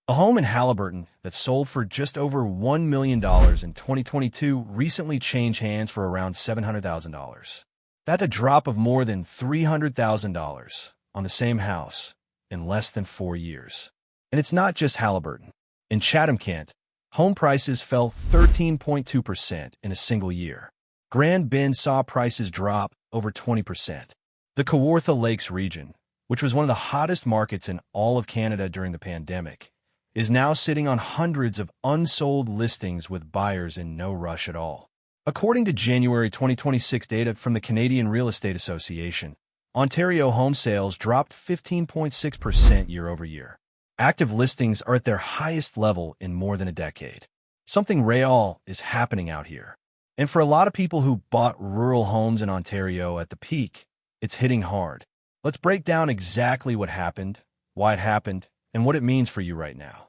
A home in Haliburton that sold for just over $1 million in 2022 recently changed hands for around $700,000. That's a drop of more than $300,000 on the same house in less than 4 years. And it's not just Haliburton. In Chatham-Kent, home prices fell 13.2% in a single year. Grand Bend saw prices drop over 20%. The Kawarthas Lakes region, which was one of the hottest markets in all of Canada during the pandemic, is now sitting on hundreds of unsold listings with buyers in no rush at all. According to January 2026 data from the Canadian Real Estate Association, Ontario home sales dropped 15.6% year over year. Active listings are at their highest level in more than a decade. Something real is happening out here. And for a lot of people who bought rural homes in Ontario at the peak, it's hitting hard. Let's break down exactly what happened, why it happened, and what it means for you right now.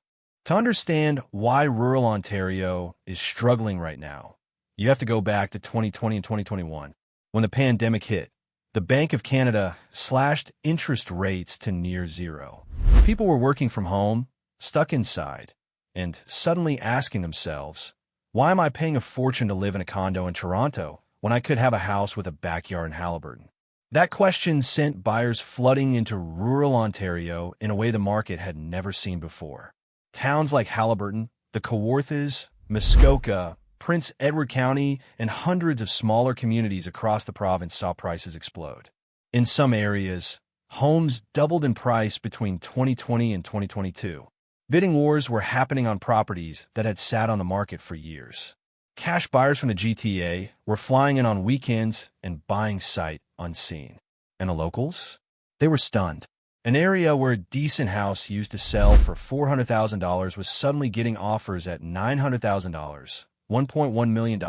To understand why rural Ontario is struggling right now, you have to go back to 2020 and 2021. When the pandemic hit, the Bank of Canada slashed interest rates to near zero. People were working from home, stuck inside, and suddenly asking themselves, why am I paying a fortune to live in a condo in Toronto when I could have a house with a backyard in Haliburton? That question sent buyers flooding into rural Ontario in a way the market had never seen before. Towns like Haliburton, the Kawarthas, Muskoka, Prince Edward County, and hundreds of smaller communities across the province saw prices explode. In some areas, homes doubled in price between 2020 and 2022. Bidding wars were happening on properties that had sat on the market for years. Cash buyers from the GTA were flying in on weekends and buying sight unseen. And the locals? They were stunned. An area where a decent house used to sell for $400,000 was suddenly getting offers at $900,000, $1.1 million,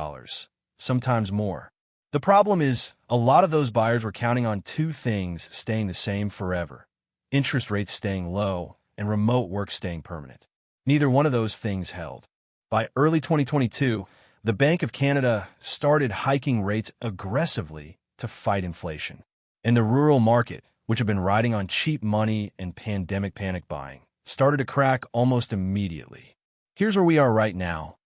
sometimes more. The problem is, a lot of those buyers were counting on two things staying the same forever: interest rates staying low and remote work staying permanent. Neither one of those things held. By early 2022, the Bank of Canada started hiking rates aggressively to fight inflation. And the rural market, which had been riding on cheap money and pandemic panic buying, started to crack almost immediately. Here's where we are right now,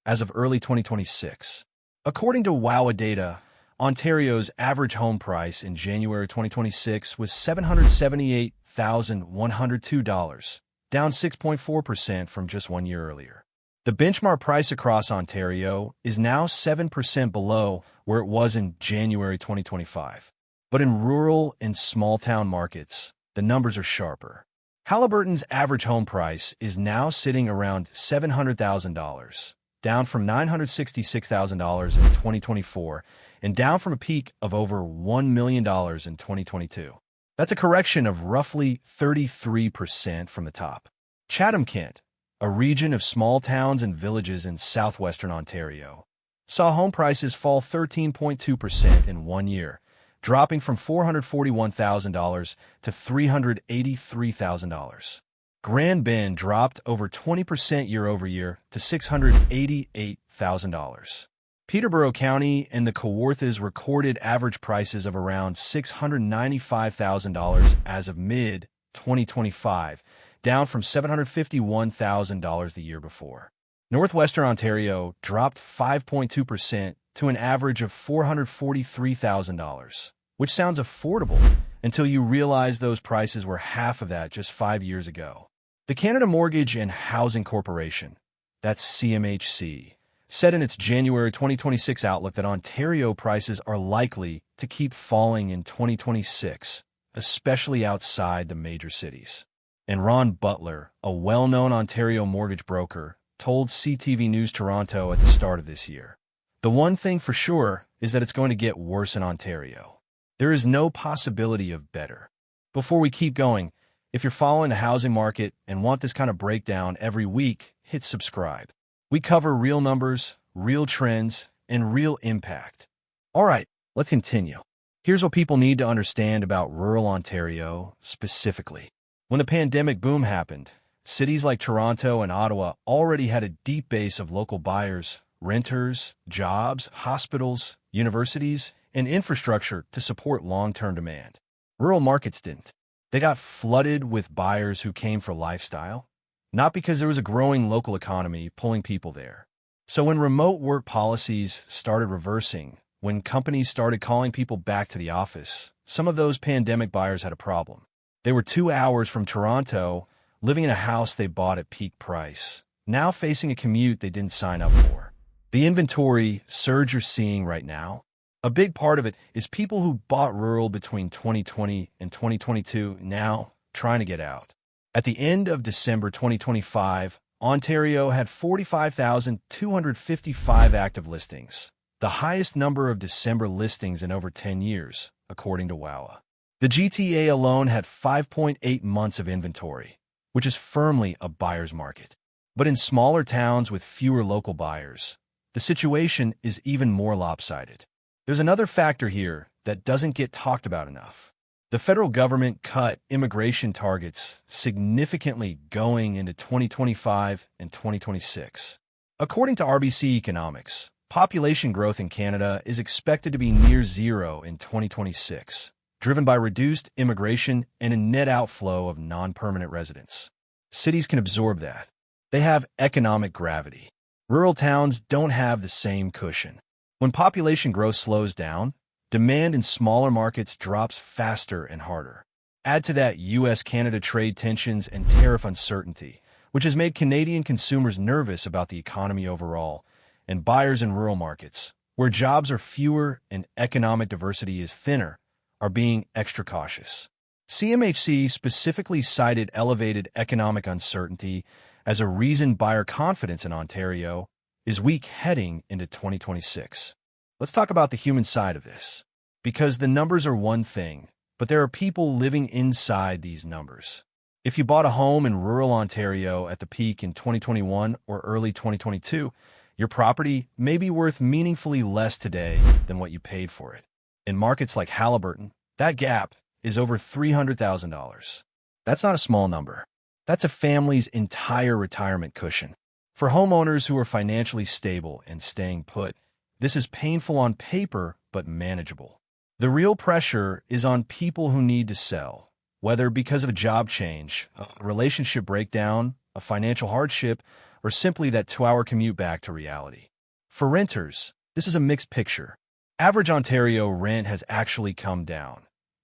as of early 2026. According to WOWA data, Ontario's average home price in January 2026 was $778,102, down 6.4% from just 1 year earlier. The benchmark price across Ontario is now 7% below where it was in January 2025. But in rural and small-town markets, the numbers are sharper. Haliburton's average home price is now sitting around $700,000, down from $966,000 in 2024, and down from a peak of over $1 million in 2022. That's a correction of roughly 33% from the top. Chatham-Kent, a region of small towns and villages in southwestern Ontario, saw home prices fall 13.2% in 1 year, dropping from $441,000 to $383,000. Grand Bend dropped over 20% year over year to $688,000. Peterborough County and the Kawarthas recorded average prices of around $695,000 as of mid-2025, down from $751,000 the year before. Northwestern Ontario dropped 5.2% to an average of $443,000, which sounds affordable until you realize those prices were half of that just 5 years ago. The Canada Mortgage and Housing Corporation, that's CMHC, said in its January 2026 outlook that Ontario prices are likely to keep falling in 2026, especially outside the major cities. And Ron Butler, a well-known Ontario mortgage broker, told CTV News Toronto at the start of this year, "The one thing for sure is that it's going to get worse in Ontario. There is no possibility of better." Before we keep going, if you're following the housing market and want this kind of breakdown every week, hit subscribe. We cover real numbers, real trends, and real impact. All right, let's continue. Here's what people need to understand about rural Ontario specifically. When the pandemic boom happened, cities like Toronto and Ottawa already had a deep base of local buyers, renters, jobs, hospitals, universities, and infrastructure to support long-term demand. Rural markets didn't. They got flooded with buyers who came for lifestyle, not because there was a growing local economy pulling people there. So when remote work policies started reversing, when companies started calling people back to the office, some of those pandemic buyers had a problem. They were 2 hours from Toronto, living in a house they bought at peak price, now facing a commute they didn't sign up for. The inventory surge you're seeing right now, a big part of it is people who bought rural between 2020 and 2022 now trying to get out. At the end of December 2025, Ontario had 45,255 active listings, the highest number of December listings in over 10 years, according to WOWA. The GTA alone had 5.8 months of inventory, which is firmly a buyer's market. But in smaller towns with fewer local buyers, the situation is even more lopsided. There's another factor here that doesn't get talked about enough. The federal government cut immigration targets significantly going into 2025 and 2026. According to RBC Economics, population growth in Canada is expected to be near zero in 2026, driven by reduced immigration and a net outflow of non-permanent residents. Cities can absorb that. They have economic gravity. Rural towns don't have the same cushion. When population growth slows down, demand in smaller markets drops faster and harder. Add to that U.S.-Canada trade tensions and tariff uncertainty, which has made Canadian consumers nervous about the economy overall, and buyers in rural markets, where jobs are fewer and economic diversity is thinner, are being extra cautious. CMHC specifically cited elevated economic uncertainty as a reason buyer confidence in Ontario is weak heading into 2026. Let's talk about the human side of this, because the numbers are one thing, but there are people living inside these numbers. If you bought a home in rural Ontario at the peak in 2021 or early 2022, your property may be worth meaningfully less today than what you paid for it. In markets like Haliburton, that gap is over $300,000. That's not a small number. That's a family's entire retirement cushion. For homeowners who are financially stable and staying put, this is painful on paper but manageable. The real pressure is on people who need to sell, whether because of a job change, a relationship breakdown, a financial hardship, or simply that 2-hour commute back to reality. For renters, this is a mixed picture. Average Ontario rent has actually come down,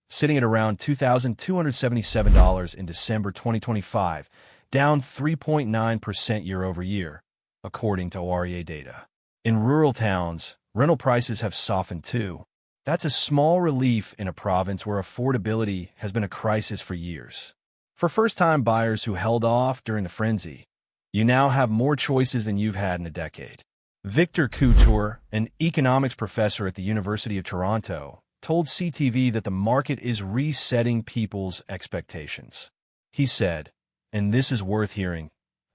sitting at around $2,277 in December 2025, down 3.9% year-over-year, according to REA data. In rural towns, rental prices have softened too. That's a small relief in a province where affordability has been a crisis for years. For first-time buyers who held off during the frenzy, you now have more choices than you've had in a decade. Victor Couture, an economics professor at the University of Toronto, told CTV that the market is resetting people's expectations. He said, and this is worth hearing,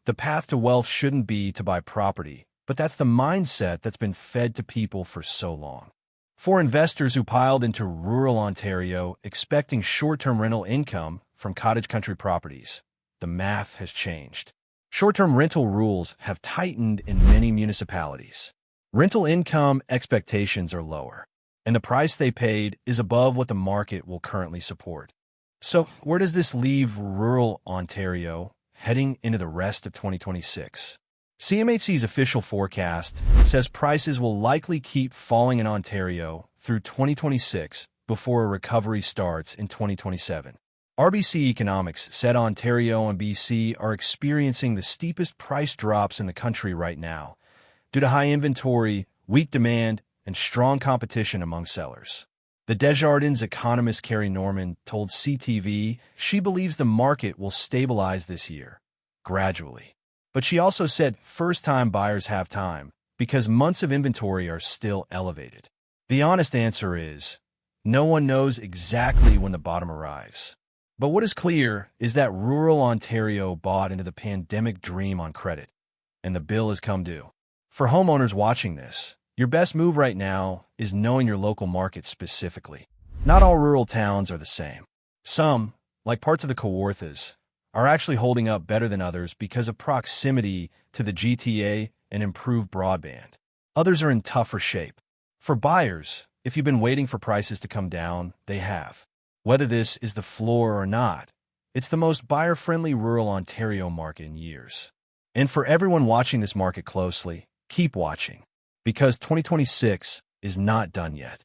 the path to wealth shouldn't be to buy property, but that's the mindset that's been fed to people for so long. For investors who piled into rural Ontario expecting short-term rental income from cottage country properties, the math has changed. Short-term rental rules have tightened in many municipalities. Rental income expectations are lower, and the price they paid is above what the market will currently support. So, where does this leave rural Ontario heading into the rest of 2026? CMHC's official forecast says prices will likely keep falling in Ontario through 2026 before a recovery starts in 2027. RBC Economics said Ontario and BC are experiencing the steepest price drops in the country right now due to high inventory, weak demand, and strong competition among sellers. The Desjardins economist Carrie Norman told CTV she believes the market will stabilize this year, gradually. But she also said first-time buyers have time because months of inventory are still elevated. The honest answer is, no one knows exactly when the bottom arrives. But what is clear is that rural Ontario bought into the pandemic dream on credit, and the bill has come due. For homeowners watching this, your best move right now is knowing your local market specifically. Not all rural towns are the same. Some, like parts of the Kawarthas, are actually holding up better than others because of proximity to the GTA and improved broadband. Others are in tougher shape. For buyers, if you've been waiting for prices to come down, they have. Whether this is the floor or not, It's the most buyer-friendly rural Ontario market in years. And for everyone watching this market closely, keep watching, because 2026 is not done yet.